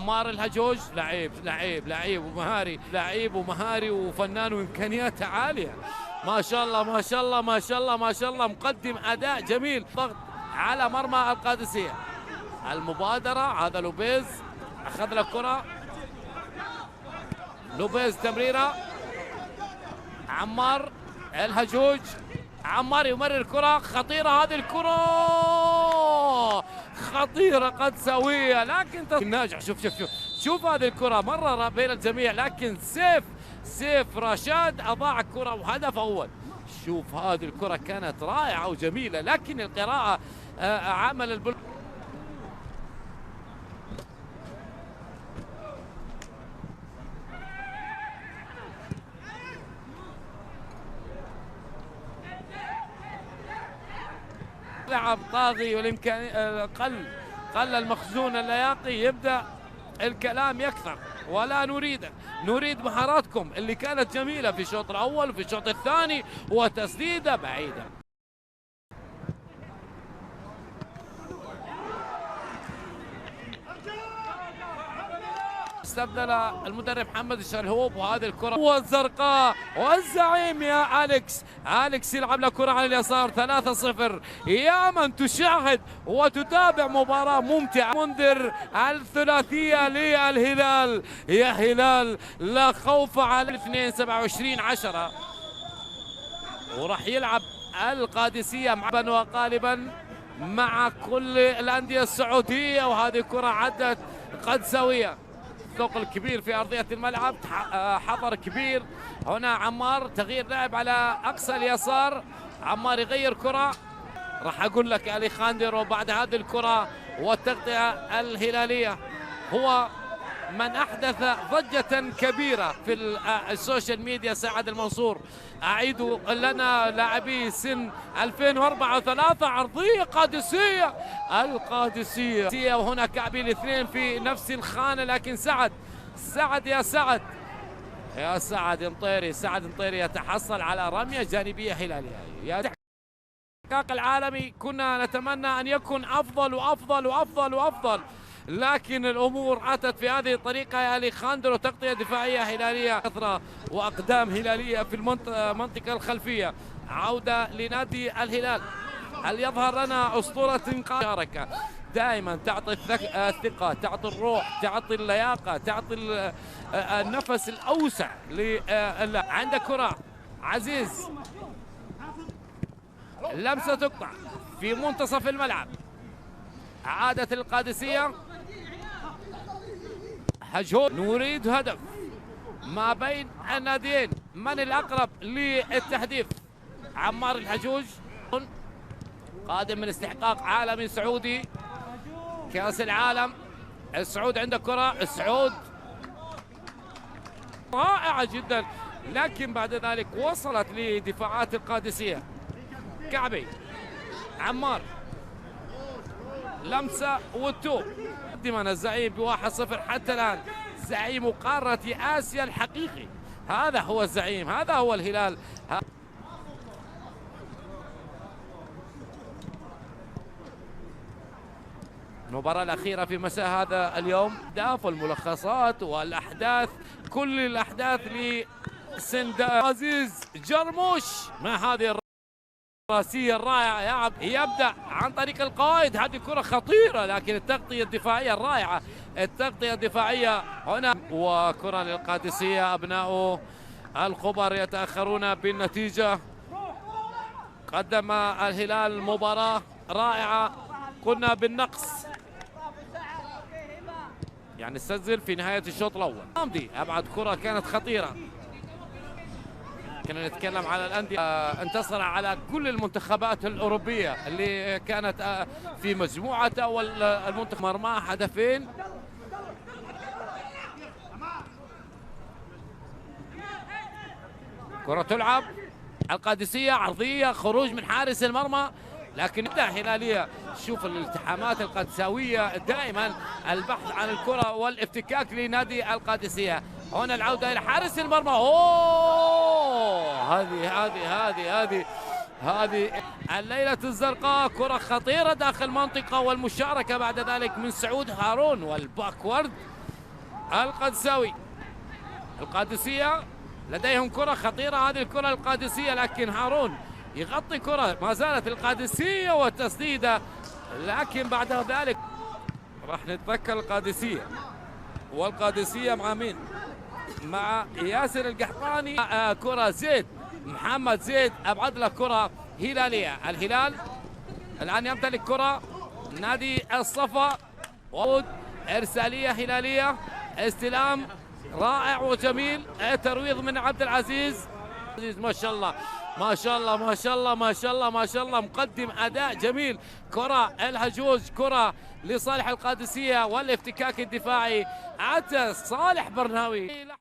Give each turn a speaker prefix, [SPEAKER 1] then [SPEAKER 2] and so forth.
[SPEAKER 1] عمار الهجوج لعيب ومهاري، لعيب ومهاري وفنان وامكانياته عاليه، ما شاء الله ما شاء الله ما شاء الله ما شاء الله، مقدم اداء جميل. ضغط على مرمى القادسيه، المبادره هذا لوبيز اخذ له كره، لوبيز تمريره، عمار الهجوج، عمار يمرر كرة خطيرة، هذه الكرة خطيرة قدساوية لكن ناجح. شوف هذه الكرة مرة بين الجميع، لكن سيف رشاد أضاع الكرة وهدف أول. شوف هذه الكرة كانت رائعة وجميلة، لكن القراءة عمل لعب طاغي والامكان قل المخزون اللياقي، يبدا الكلام يكثر ولا نريد مهاراتكم اللي كانت جميله في الشوط الاول وفي الشوط الثاني، وتسديده بعيده. استبدل المدرب محمد الشلهوب، وهذه الكرة والزرقاء والزعيم يا أليكس يلعب له كرة على اليسار. 3-0 يا من تشاهد وتتابع مباراة ممتعة. منذر الثلاثية للهلال، يا هلال لا خوف على 2/27 وراح يلعب القادسية مع وقالبا مع كل الأندية السعودية، وهذه كرة عدت قدساوية. ثقل كبير في أرضية الملعب، حضر كبير هنا. عمار تغيير لاعب على أقصى اليسار، عمار يغير كرة، راح أقول لك أليخاندرو بعد هذه الكرة والتغطية الهلالية هو من أحدث ضجة كبيرة في السوشيال ميديا. سعد المنصور أعيد لنا لاعبي سن 2004 و3، عرضية قادسية القادسية، وهنا كعبي الاثنين في نفس الخانة، لكن سعد يا سعد مطيري يتحصل على رمية جانبية هلالية. يا الاستحقاق العالمي كنا نتمنى أن يكون أفضل وأفضل وأفضل وأفضل، لكن الامور اتت في هذه الطريقه. يا أليخاندرو تغطيه دفاعيه هلاليه كثره واقدام هلاليه في المنطقه الخلفيه. عوده لنادي الهلال، هل يظهر لنا اسطوره مشاركه دائما تعطي الثقه، تعطي الروح، تعطي اللياقه، تعطي النفس الاوسع. عندك كره عزيز، لمسه تقطع في منتصف الملعب، عادة القادسية هجوم. نريد هدف ما بين الناديين، من الأقرب للتهديف؟ عمار الهجوج قادم من استحقاق عالمي سعودي كأس العالم. السعود عنده كرة، السعود رائعة جدا، لكن بعد ذلك وصلت لدفاعات القادسية. كعبي، عمار، لمسة والتوب. قدمنا الزعيم ب1-0 حتى الآن، زعيم قارة آسيا الحقيقي، هذا هو الزعيم، هذا هو الهلال. المباراة الأخيرة في مساء هذا اليوم، أهداف والملخصات والأحداث، كل الأحداث عزيز جرموش. ما هذه الراسية الرائعة، يبدأ عن طريق القائد، هذه كرة خطيرة، لكن التغطية الدفاعية الرائعة، التغطية الدفاعية هنا. وكرة للقادسية، أبناء الخبر يتأخرون بالنتيجة. قدم الهلال مباراة رائعة، كنا بالنقص، يعني استسجل في نهاية الشوط الأول. حمدي أبعد كرة كانت خطيرة. كنا نتكلم على الأندية انتصر على كل المنتخبات الأوروبية اللي كانت في مجموعة أول. المنتخب مرماه هدفين. كرة تلعب القادسية، عرضية، خروج من حارس المرمى، لكن هلالية. شوف الالتحامات القادساوية دائما، البحث عن الكرة والافتكاك لنادي القادسية. هنا العودة إلى حارس المرمى. هذه الليلة الزرقاء، كرة خطيرة داخل المنطقة، والمشاركة بعد ذلك من سعود هارون، والباكورد القدساوي. القادسية لديهم كرة خطيرة، هذه الكرة القادسية، لكن هارون يغطي كرة، ما زالت القادسية والتسديدة، لكن بعد ذلك راح نتذكر القادسية. والقادسية مع مين؟ مع ياسر القحطاني. كرة زيد، محمد زيد أبعد له كرة هلالية. الهلال الآن يمتلك كرة نادي الصفا، وعود إرسالية هلالية، استلام رائع وجميل، ترويض من عبد العزيز. ما شاء الله ما شاء الله ما شاء الله ما شاء الله ما شاء الله، مقدم أداء جميل. كرة الهجوج، كرة لصالح القادسية والافتكاك الدفاعي، عدى صالح برناوي.